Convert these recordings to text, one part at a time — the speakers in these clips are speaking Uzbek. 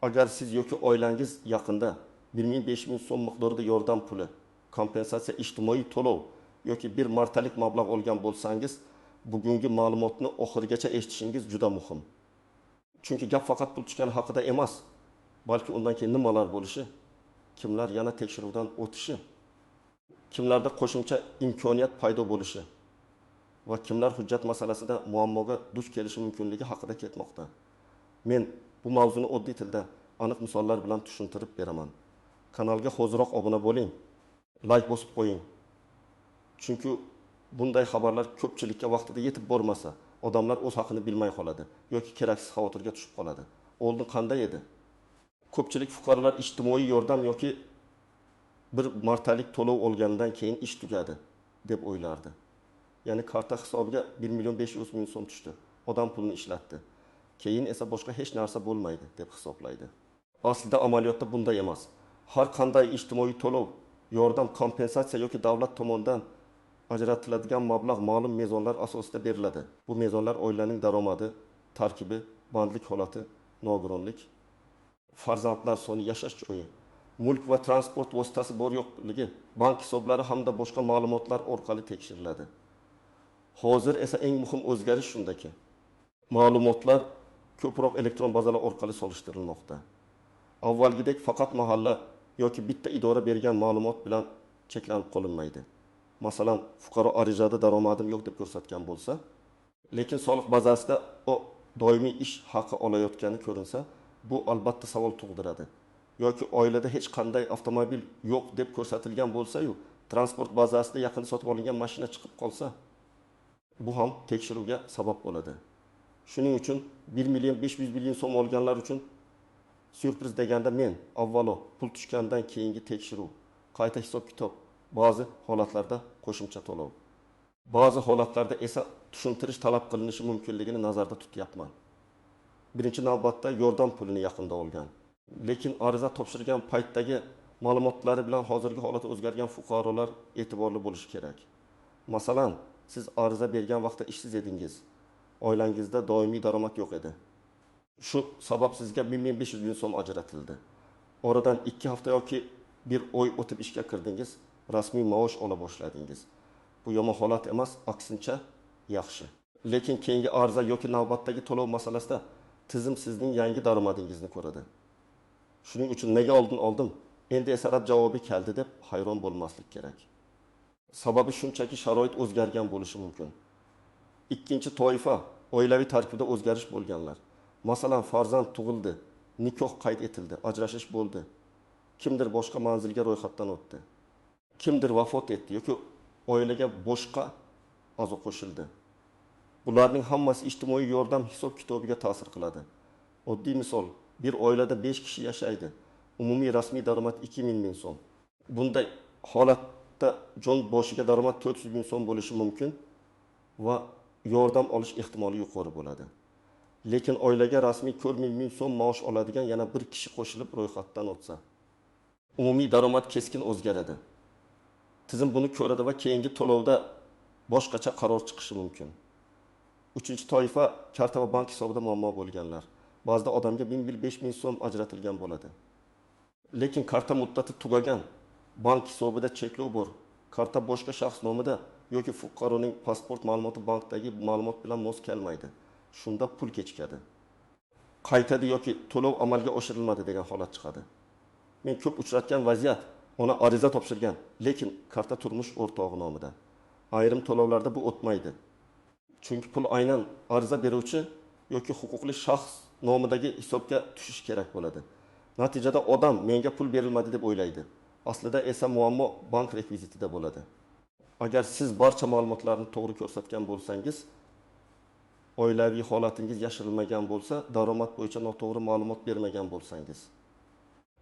Agar siz yoki oilangiz yaqinda 1 ming 5 ming so'm miqdorida yordam puli, kompensatsiya, ijtimoiy to'lov yoki bir martalik mablag' olgan bo'lsangiz, bugungi ma'lumotni oxirigacha eshitishingiz juda muhim. Chunki gap faqat pul tushgani haqida emas, balki undan keyin nimalar bo'lishi, kimlar yana tekshiruvdan o'tishi, kimlarda qo'shimcha imkoniyat paydo bo'lishi va kimlar hujjat masalasida muammoga duch kelishi mumkinligi haqida ketmoqda. Men bu mavzuni oddiy tilda aniq misollar bilan tushuntirib beraman. Kanalga hoziroq obuna bo'ling, like bosib qo'ying. Chunki bunday xabarlar ko'pchilikka vaqtida yetib bormasa, odamlar o'z haqini bilmay qoladi yoki keraksiz xavotirga tushib qoladi. Oldin qanday edi? Ko'pchilik fuqarolar ijtimoiy yordam yoki bir martalik to'lov olgandan keyin ish tugadi deb o'ylardi. Ya'ni karta hisobiga 1 ming 500 ming so'm tushdi. Odam pulni ishlatdi. Keyin esa boshqa hech narsa bo'lmaydi deb hisoblaydi. Aslida amaliyotda bunday emas. Har qanday ijtimoiy to'lov, yordam, kompensatsiya yoki davlat tomonidan ajratiladigan mablag' ma'lum mezonlar asosida beriladi. Bu mezonlar oilaning daromadi, tarkibi, bandlik holati, nogironlik, farzandlar soni, yashash joyi, mulk va transport vositasi bor yo'qligi, bank hisoblari hamda boshqa ma'lumotlar orqali tekshiriladi. Hozir esa eng muhim o'zgarish shundaki, ma'lumotlar ko'proq elektron bazalar orqali solishtirilmoqda. Avvalgidek faqat mahalla yoki bitta idora bergan ma'lumot bilan cheklanib qolinmaydi. Masalan, fuqaro arizada daromadim yo'q deb ko'rsatgan bo'lsa, lekin soliq bazasida o doimiy ish haqi olayotgani ko'rinsa, bu albatta savol tug'diradi. Yoki oilada hech qanday avtomobil yo'q deb ko'rsatilgan bo'lsa-yu, transport bazasida yaqin sotib olingan mashina chiqib qolsa, bu ham tekshiruvga sabab bo'ladi. Shuning uchun 1 ming 500 ming so'm olganlar uchun syurpriz deganda men avvalo pul tushgandan keyingi tekshiruv, qayta hisob-kitob, ba'zi holatlarda qo'shimcha to'lov, ba'zi holatlarda esa tushuntirish talab qilinishi mumkinligini nazarda tutyapman. Birinchi navbatda yordam pulini yaqinda olgan, lekin ariza topshirgan paytdagi ma'lumotlari bilan hozirgi holat o'zgargan fuqarolar e'tiborli bo'lishi kerak. Masalan, siz ariza bergan vaqtda ishsiz edingiz, oilangizda doimiy daromad yo'q edi. Shu sabab sizga 1 ming 500 ming so'm ajratildi. Oradan 2 hafta yoki 1 oy o'tib ishga kirdingiz, rasmiy maosh ola boshladingiz. Bu yomon holat emas, aksincha yaxshi. Lekin keyingi ariza yoki navbatdagi to'lov masalasida tizim sizning yangi daromadingizni ko'radi. Shuning uchun nega oldin oldim, endi esa rad javobi keldi deb hayron bo'lmaslik kerak. Sababi shunchaki sharoit o'zgargan bo'lishi mumkin. Ikkinchi toifa oilaviy tarkibida o'zgarish bo'lganlar. Masalan, farzand tug'ildi, nikoh qayd etildi, ajrashish bo'ldi. Kimdir boshqa manzilga ro'yxatdan o'tdi. Kimdir vafot etdi yoki oilaga boshqa a'zo qo'shildi. Bularning hammasi ijtimoiy yordam hisob-kitobiga ta'sir qiladi. Oddiy misol, bir oilada 5 kishi yashaydi. Umumiy rasmiy daromad 2000 ming so'm. Bunday holatda jon boshiga daromad 400 ming so'm bo'lishi mumkin va yordam olish ehtimoli yuqori bo'ladi. Lekin oilaga rasmiy 4000 ming so'm maosh oladigan yana bir kishi qo'shilib ro'yxatdan o'tsa, umumiy daromad keskin o'zgaradi. Tizim buni ko'radi va keyingi to'lovda boshqacha qaror chiqishi mumkin. Uchinchi toifa karta va bank hisobida muammo bo'lganlar. Ba'zida odamga 1000 ming so'm ajratilgan bo'ladi. Lekin karta muddati tugagan, bank hisobida cheklov bor, karta boshqa shaxs nomida yoki fuqaroning pasport ma'lumoti bankdagi ma'lumot bilan mos kelmaydi. Shunda pul kechikadi. Qaytadi yoki to'lov amalga oshirilmadi degan holat chiqadi. Men ko'p uchratgan vaziyat, ona ariza topshirgan, lekin karta turmush o'rtog'i nomida. Ayrim to'lovlarda bu o'tmaydi. Chunki pul aynan ariza beruvchi yoki huquqli shaxs nomidagi hisobga tushishi kerak bo'ladi. Natijada odam menga pul berilmadi deb o'ylaydi. Aslida esa muammo bank rekvizitida bo'ladi. Agar siz barcha ma'lumotlarni to'g'ri ko'rsatgan bo'lsangiz, oilaviy holatingiz yashirilmagan bo'lsa, daromad bo'yicha noto'g'ri ma'lumot bermagan bo'lsangiz,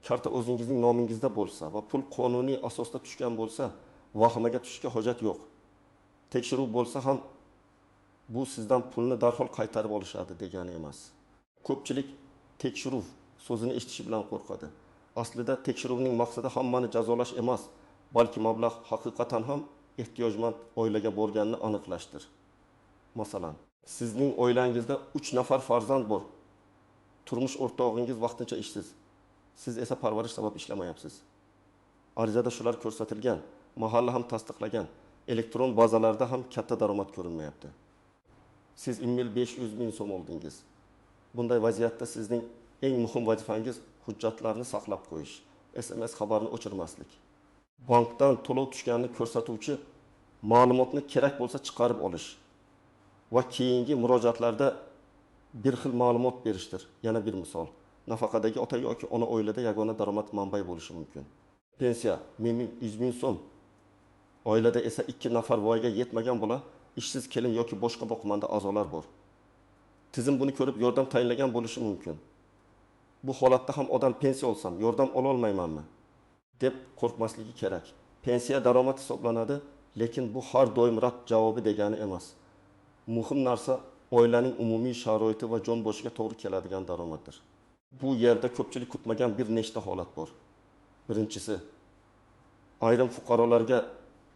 karta o'zingizning nomingizda bo'lsa va pul qonuniy asosda tushgan bo'lsa, vahimaga tushishga hojat yo'q. Tekshiruv bo'lsa ham bu sizdan pulni darhol qaytarib olishadi degani emas. Ko'pchilik tekshiruv so'zini eshitishi bilan qo'rqadi. Aslida tekshiruvning maqsadi hammani jazolash emas, balki mablag' haqiqatan ham ehtiyojmand oilaga borganini aniqlashdir. Masalan, sizning oilangizda 3 nafar farzand bor. turmush o'rtog'ingiz vaqtincha ishsiz. Siz esa parvarish sabab ishlamayapsiz. Arizada shular ko'rsatilgan, mahalla ham tasdiqlagan, elektron bazalarda ham katta daromad ko'rinmayapti. Siz 500 ming so'm oldingiz. Bunday vaziyatda sizning eng muhim vazifangiz hujjatlarni saqlab qo'yish, SMS xabarini o'chirmaslik. Bankdan to'lov tushganini ko'rsatuvchi ma'lumotni kerak bo'lsa chiqarib olish va keyingi murojaatlarda bir xil ma'lumot berishdir. Yana bir misol. Nafaqadagi ota yoki ona oilada yagona daromad manbai bo'lishi mumkin. Pensiya 100 ming so'm. Oilada esa 2 nafar voyaga yetmagan bola, ishsiz kelin yoki boshqa boqimanda a'zolar bor. Tizim buni ko'rib yordam tayinlagan bo'lishi mumkin. Bu holatda ham odam pensiya olsam yordam ola olmaymanmi deb qo'rqmasligi kerak. Pensiya daromad hisoblanadi, lekin bu har doim rad javobi degani emas. Muhim narsa oilaning umumiy sharoiti va jon boshiga to'g'ri keladigan daromaddir. Bu yerda ko'pchilik kutmagan bir nechta holat bor. Birinchisi, ayrim fuqarolarga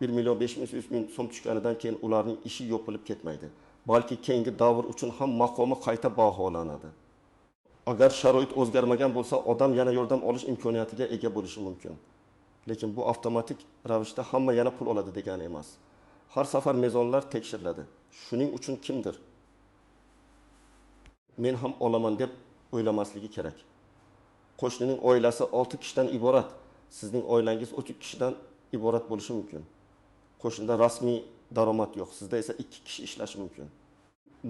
1.500 ming so'm tushganidan keyin ularning ishi yo'qolib ketmaydi. Balki keyingi davr uchun ham maqomi qayta baholanadi. Agar sharoit o'zgarmagan bo'lsa, odam yana yordam olish imkoniyatiga ega bo'lishi mumkin. Lekin bu avtomatik ravishda hamma yana pul oladi degani emas. Har safar mezonlar tekshiriladi. Shuning uchun kimdir men ham olaman deb o'ylamasligi kerak. Qo'shnining oilasi 6 kishidan iborat, sizning oilangiz 3 kishidan iborat bo'lishi mumkin. Qo'shnida rasmiy daromad yo'q, sizda esa 2 kishi ishlashi mumkin.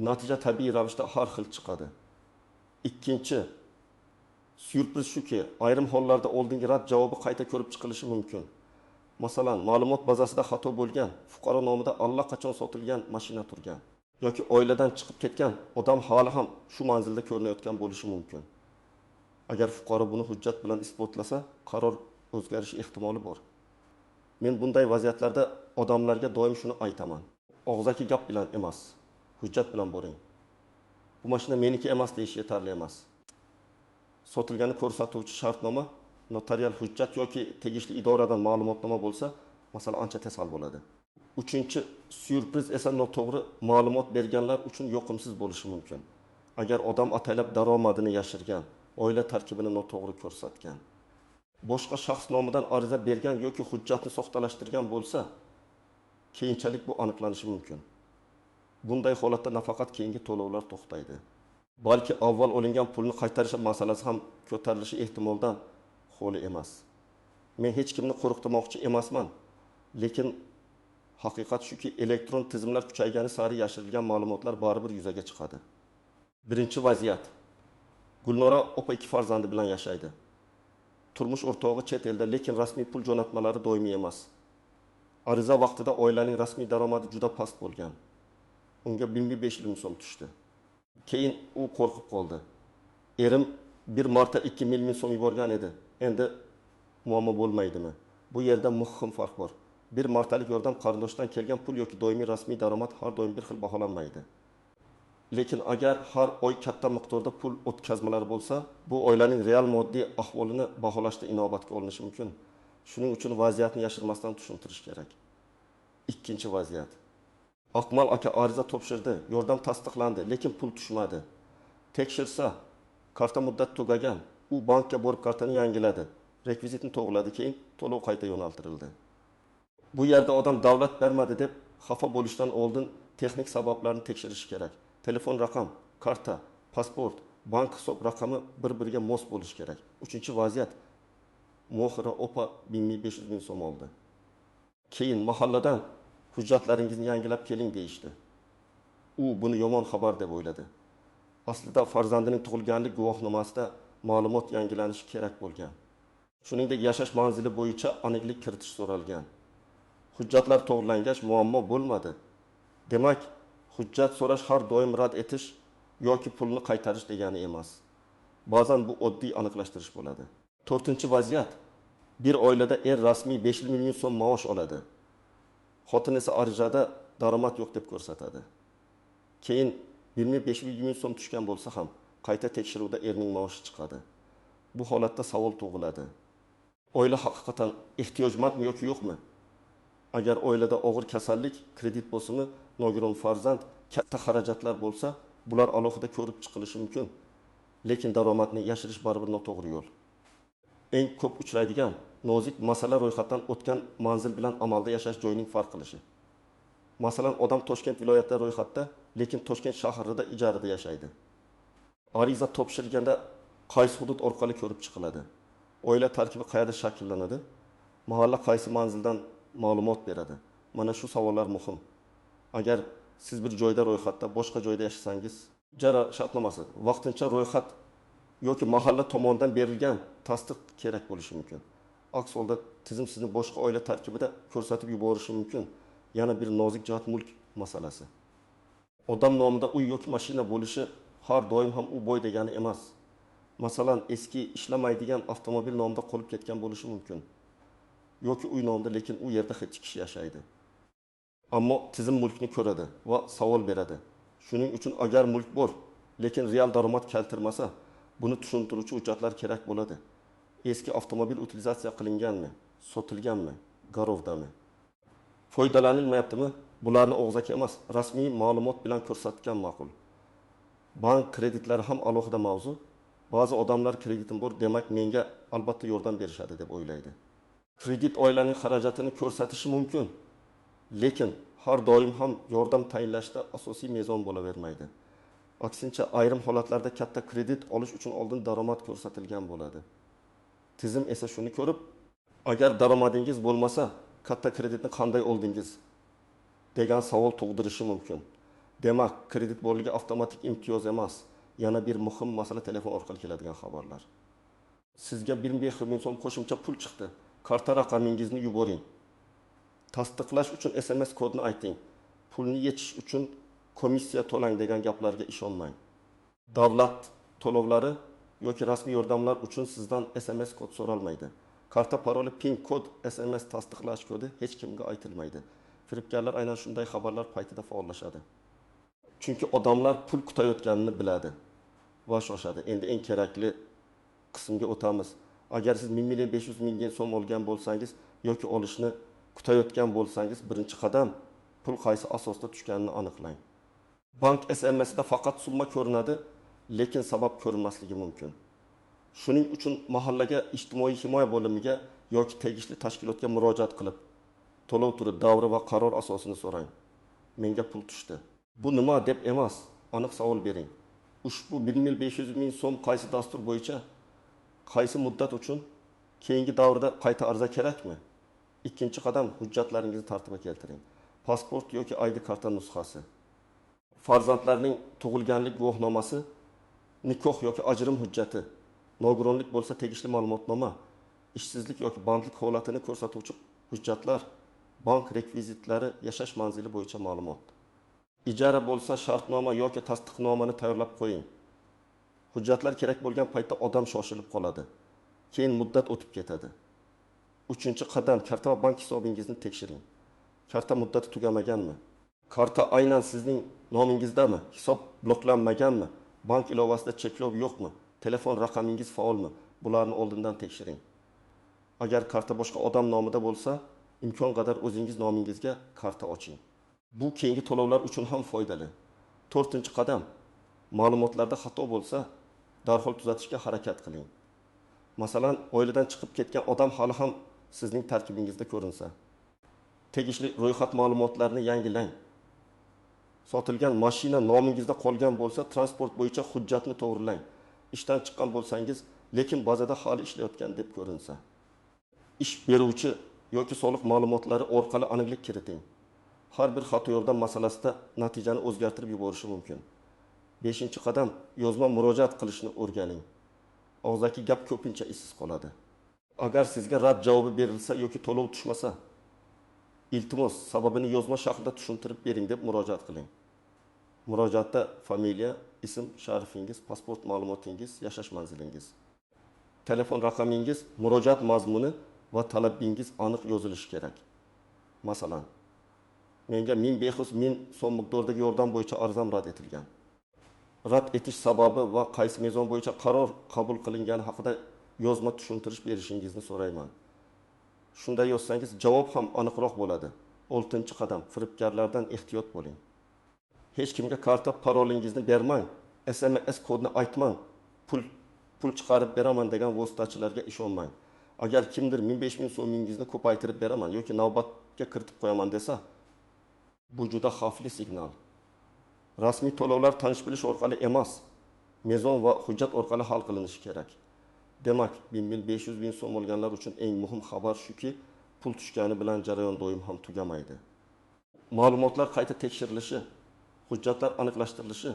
Natija tabiiy ravishda har xil chiqadi. Ikkinchi, syurpriz shuki, ayrim hollarda oldingi rad javobi qayta ko'rib chiqilishi mumkin. Masalan, ma'lumot bazasida xato bo'lgan, fuqaro nomida allaqachon sotilgan mashina turgan yoki oiladan chiqib ketgan odam hali ham shu manzilda ko'rinayotgan bo'lishi mumkin. Agar fuqaro buni hujjat bilan isbotlasa, qaror o'zgarishi ehtimoli bor. Men bunday vaziyatlarda odamlarga doim shuni aytaman. Og'zaki gap bilan emas, hujjat bilan boring. Bu mashina meniki emas deyish yetarli emas. Sotilgani ko'rsatuvchi shartnoma, notarial hujjat yoki tegishli idoradan ma'lumotnoma bo'lsa, masala ancha tez hal bo'ladi. Uchinchi, syurpriz esa noto'g'ri ma'lumot berganlar uchun yoqimsiz bo'lishi mumkin. Agar odam ataylab daromadini yashirgan, oila tarkibini noto'g'ri ko'rsatgan, boshqa shaxs nomidan ariza bergan yoki hujjatni soxtalashtirgan bo'lsa, keyinchalik bu aniqlanishi mumkin. Bunday holatda nafaqat keyingi to'lovlar to'xtaydi, balki avval olingan pulni qaytarish masalasi ham ko'tarilishi ehtimoldan xoli emas. Men hech kimni qo'rqitmoqchi emasman, lekin haqiqat shuki, elektron tizimlar kuchaygani sari yashirilgan ma'lumotlar baribir yuzaga chiqadi. Birinchi vaziyat. Gulnora opa 2 farzandi bilan yashaydi. Turmush o'rtog'i chet elda, lekin rasmiy pul jo'natmalari doimiy emas. Ariza vaqtida oilaning rasmiy daromadi juda past bo'lgan. Unga 1500 ming so'm tushdi. Keyin u qo'rqib qoldi. Erim bir marta 2000 ming so'm yuborgan edi. Endi muammo bo'lmaydimi? Bu yerda muhim farq bor. Bir martalik yordam qarindoshdan kelgan pul yoki doimiy rasmiy daromad har doim bir xil baholanmaydi. Lekin agar har oy katta miqdorda pul o'tkazmalari bo'lsa, bu oilaning real moddiy ahvolini baholashda inobatga olinishi mumkin. Shuning uchun vaziyatni yashirmasdan tushuntirish kerak. Ikkinchi vaziyat. Akmal aka ariza topshirdi, yordam tasdiqlandi, lekin pul tushmadi. Tekshirsa, karta muddati tugagan. U bankka borib kartani yangiladi, rekvizitni to'g'riladi, keyin to'lov qayta yo'naltirildi. Bu yerda odam davlat bermadi deb xafa bo'lishdan oldin texnik sabablarni tekshirish kerak. Telefon raqam, karta, pasport, bank hisob raqami bir-biriga mos bo'lishi kerak. Uchinchi vaziyat. Mohira opa 1500 ming so'm oldi. Keyin mahalladan hujjatlaringizni yangilab keling deyishdi. U buni yomon xabar deb o'yladi. Aslida farzandining tug'ilganlik guvohnomasida ma'lumot yangilanishi kerak bo'lgan. Shuningdek, yashash manzili bo'yicha aniqlik kiritish so'ralgan. Hujjatlar to'g'rilangach muammo bo'lmadi. Demak, hujjat so'rash har doim rad etish yoki pulni qaytarish degani emas. Ba'zan bu oddiy aniqlashtirish bo'ladi. To'rtinchi vaziyat. Bir oilada er rasmiy 500 ming so'm maosh oladi. Xotin esa arizada daromad yo'q deb ko'rsatadi. Keyin 1500 ming so'm tushgan bo'lsa ham qayta tekshiruvda erning maoshi chiqadi. Bu holatda savol tug'iladi. Oila haqiqatan ehtiyojmandmi yoki yo'qmi? Agar oilada og'ir kasallik, kredit bosimi, nogiron farzand, katta xarajatlar bo'lsa, bular alohida ko'rib chiqilishi mumkin. lekin daromadni yashirish baribir noto'g'ri yo'l. Eng ko'p uchraydigan nozik masala ro'yxatdan o'tgan manzil bilan amalda yashash joyining farq qilishi. Masalan, odam Toshkent viloyatida ro'yxatda, lekin Toshkent shahrida ijarada yashaydi. Ariza topshirganda qaysi hudud orqali ko'rib chiqiladi? Oila tarkibi qayerda shakllanadi? Mahalla qaysi manzildan ma'lumot beradi? Mana shu savollar muhim. Agar siz bir joyda ro'yxatda, boshqa joyda yashasangiz, ijara shartnomasi, vaqtincha ro'yxat yoki mahalla tomonidan berilgan tasdiq kerak bo'lishi mumkin. Aks holda tizim sizni boshqa oila tarkibida ko'rsatib yuborishi mumkin. Yana bir nozik jihat mulk masalasi. Odam nomida uy yoki mashina bo'lishi har doim ham u boy degani emas. Masalan, eski ishlamaydigan avtomobil nomida qolib ketgan bo'lishi mumkin. Yoki uy nomida, lekin u yerda hech kishi yashaydi. Ammo tizim mulkni ko'radi va savol beradi. Shuning uchun agar mulk bor, lekin real daromad keltirmasa, buni tushuntiruvchi hujjatlar kerak bo'ladi. Eski avtomobil utilizatsiya qilinganmi, sotilganmi, garovdami? Foydalanilmayaptimi? Bularni og'zaki emas, rasmiy ma'lumot bilan ko'rsatgan ma'qul. Bank kreditlari ham alohida mavzu. Ba'zi odamlar kreditim bor, demak menga albatta yordam berishadi deb o'ylaydi. Kredit oilaning xarajatini ko'rsatishi mumkin, lekin har doim ham yordam tayinlashda asosiy mezon bo'lavermaydi. Aksincha, ayrim holatlarda katta kredit olish uchun oldin daromad ko'rsatilgan bo'ladi. Tizim esa shuni ko'rib, agar daromadingiz bo'lmasa, katta kreditni qanday oldingiz degan savol tug'dirishi mumkin. Demak, kredit borligi avtomatik imtiyoz emas. Yana bir muhim masala telefon orqali keladigan xabarlar. Sizga 1500 ming so'm qo'shimcha pul chiqdi. Karta raqamingizni yuboring. Tasdiqlash uchun SMS kodni ayting. Pulni yechish uchun komissiya to'lang degan gaplarga ishonmang. Davlat to'lovlari yoki rasmiy yordamlar uchun sizdan SMS kod so'ralmaydi. Karta paroli, PIN kod, SMS tasdiqlash kodi hech kimga aytilmaydi. Firibgarlar aynan shunday xabarlar paytida faollashadi. Chunki odamlar pul kutayotganini biladi va shoshadi. Endi eng kerakli qismga o'tamiz. Agar siz 1 million 500 ming so'm olgan bo'lsangiz yoki olishni kutayotgan bo'lsangiz, birinchi qadam pul qaysi asosda tushganini aniqlang. Bank SMS'da faqat summa ko'rinadi, lekin sabab ko'rinmasligi mumkin. Shuning uchun mahallaga, ijtimoiy himoya bo'limiga yoki tegishli tashkilotga murojaat qilib, to'lov turi, davri va qaror asosini so'rang. Menga pul tushdi. Bu nima deb emas, aniq savol bering. Ushbu 1 500 ming so'm qaysi dastur bo'yicha, qaysi muddat uchun, keyingi davrda qayta arza kerakmi? Ikkinchi qadam, hujjatlaringizni tartibga keltiring. Pasport yoki ID karta nusxasi, farzandlarning tug'ilganlik guvohnomasi, nikoh yoki ajrim hujjati, nogironlik bo'lsa tegishli ma'lumotnoma, ishsizlik yoki bandlik holatini ko'rsatuvchi hujjatlar, bank rekvizitlari, yashash manzili bo'yicha ma'lumot. Ijara bo'lsa shartnoma yoki tasdiqnomani tayyorlab qo'ying. Hujjatlar kerak bo'lgan paytda odam shoshilib qoladi. Keyin muddat o'tib ketadi. Uchinchi qadam, karta va bank hisobingizni tekshiring. Karta muddati tugamaganmi? Karta aynan sizning nomingizdami? Hisob bloklanmaganmi? Bank ilovasida cheklov yo'qmi? Telefon raqamingiz faolmi? Bularni oldindan tekshiring. Agar karta boshqa odam nomida bo'lsa, imkon qadar o'zingiz nomingizga karta oching. Bu keyingi to'lovlar uchun ham foydali. 4-qadam, ma'lumotlarda xato bo'lsa, darhol tuzatishga harakat qiling. Masalan, oiladan chiqib ketgan odam hali ham sizning tarkibingizda ko'rinsa, tegishli ro'yxat ma'lumotlarini yangilang. Sotilgan mashina nomingizda qolgan bo'lsa, transport bo'yicha hujjatni to'g'rilang. Ishdan chiqqan bo'lsangiz, lekin bazada hali ishlayotgan deb ko'rinsa, ish beruvchi yoki soliq ma'lumotlari orqali aniqlik kiriting. Har bir xato yordam masalasida natijani o'zgartirib yuborishi mumkin. 5-qadam, yozma murojaat qilishni o'rganing. Og'zaki gap ko'pincha izsiz qoladi. Agar sizga rad javobi berilsa yoki to'lov tushmasa, iltimos sababini yozma shaklda tushuntirib bering deb murojaat qiling. Murojaatda familiya, ism, sharifingiz, pasport ma'lumotingiz, yashash manzilingiz, telefon raqamingiz, murojaat mazmuni va talabingiz aniq yozilishi kerak. Masalan, menga 1500 ming so'm miqdoridagi yordam bo'yicha arizam rad etilgan. Rad etish sababi va qaysi mezon bo'yicha qaror qabul qilingani haqida yozma tushuntirish berishingizni so'rayman. Shunday yozsangiz javob ham aniqroq bo'ladi. 6-qadam, firibgarlardan ehtiyot bo'ling. Hech kimga karta parolingizni bermang, SMS kodni aytmang. pul chiqarib beraman degan vositachilarga ishonmang. Agar kimdir 15.000 so'mingizni ko'paytirib beraman yoki navbatga kiritib qo'yaman desa, bu juda xavfli signal. Rasmiy to'lovlar tanish bilish orqali emas, mezon va hujjat orqali hal qilinishi kerak. Demak, 1.500.000 so'm olganlar uchun eng muhim xabar shuki, pul tushgani bilan jarayon doim ham tugamaydi. Ma'lumotlar qayta tekshirilishi, hujjatlar aniqlashtirilishi,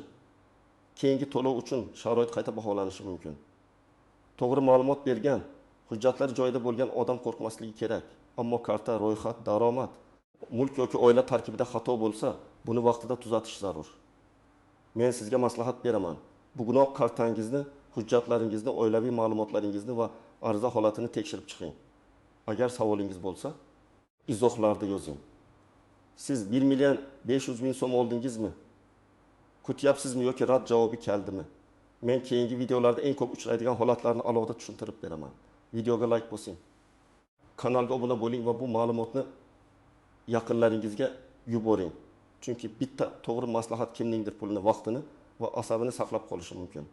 keyingi to'lov uchun sharoit qayta baholanishi mumkin. To'g'ri ma'lumot bergan, hujjatlar joyida bo'lgan odam qo'rqmasligi kerak. Ammo karta, ro'yxat, daromad, mulk yoki oila tarkibida xato bo'lsa, buni vaqtida tuzatish zarur. Men sizga maslahat beraman. Bugunoq kartangizni, hujjatlaringizni, oilaviy ma'lumotlaringizni va ariza holatini tekshirib chiqing. Agar savolingiz bo'lsa, izohlarda yozing. Siz 1.500.000 so'm oldingizmi? Kutyapsizmi yoki rad javobi keldimi? Men keyingi videolarda eng ko'p uchraydigan holatlarni alohida tushuntirib beraman. Videoga like bosing. Kanalga obuna bo'ling va bu ma'lumotni yaqinlaringizga yuboring. Chunki bitta to'g'ri maslahat kimningdir pulini, vaqtini va asabini saqlab qolishi mumkin.